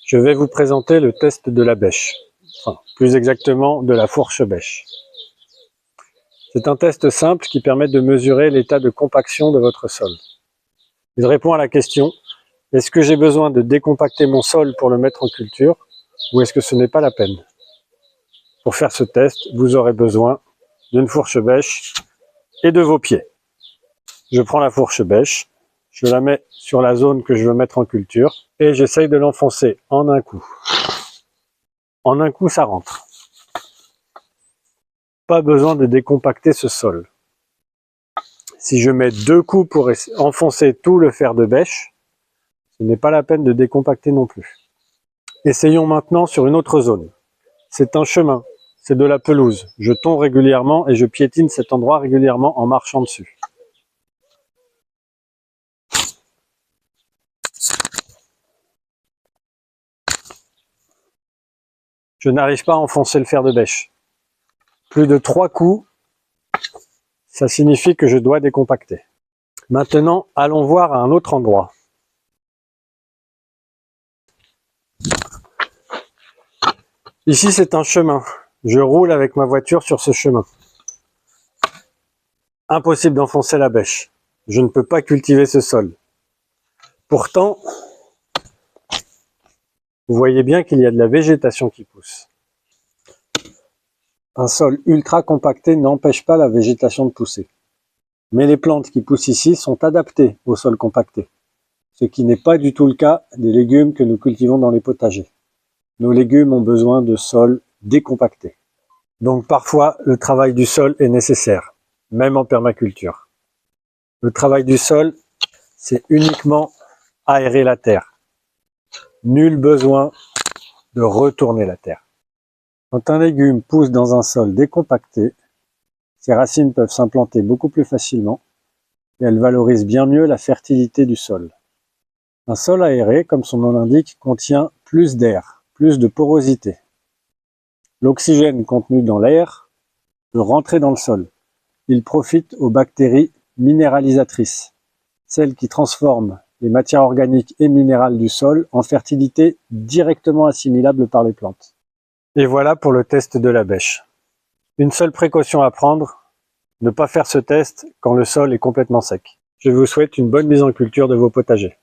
Je vais vous présenter le test de la bêche, enfin, plus exactement de la fourche-bêche. C'est un test simple qui permet de mesurer l'état de compaction de votre sol. Il répond à la question, est-ce que j'ai besoin de décompacter mon sol pour le mettre en culture ou est-ce que ce n'est pas la peine? Pour faire ce test, vous aurez besoin d'une fourche-bêche et de vos pieds. Je prends la fourche-bêche, je la mets sur la zone que je veux mettre en culture et j'essaye de l'enfoncer en un coup. En un coup, ça rentre. Pas besoin de décompacter ce sol. Si je mets 2 coups pour enfoncer tout le fer de bêche, ce n'est pas la peine de décompacter non plus. Essayons maintenant sur une autre zone. C'est un chemin, c'est de la pelouse. Je tonds régulièrement et je piétine cet endroit régulièrement en marchant dessus. Je n'arrive pas à enfoncer le fer de bêche. Plus de 3 coups, ça signifie que je dois décompacter. Maintenant, allons voir à un autre endroit. Ici, c'est un chemin. Je roule avec ma voiture sur ce chemin. Impossible d'enfoncer la bêche. Je ne peux pas cultiver ce sol. Pourtant, vous voyez bien qu'il y a de la végétation qui pousse. Un sol ultra compacté n'empêche pas la végétation de pousser. Mais les plantes qui poussent ici sont adaptées au sol compacté, ce qui n'est pas du tout le cas des légumes que nous cultivons dans les potagers. Nos légumes ont besoin de sol décompacté. Donc parfois, le travail du sol est nécessaire, même en permaculture. Le travail du sol, c'est uniquement aérer la terre. Nul besoin de retourner la terre. Quand un légume pousse dans un sol décompacté, ses racines peuvent s'implanter beaucoup plus facilement et elles valorisent bien mieux la fertilité du sol. Un sol aéré, comme son nom l'indique, contient plus d'air, plus de porosité. L'oxygène contenu dans l'air peut rentrer dans le sol. Il profite aux bactéries minéralisatrices, celles qui transforment les matières organiques et minérales du sol en fertilité directement assimilable par les plantes. Et voilà pour le test de la bêche. Une seule précaution à prendre, ne pas faire ce test quand le sol est complètement sec. Je vous souhaite une bonne mise en culture de vos potagers.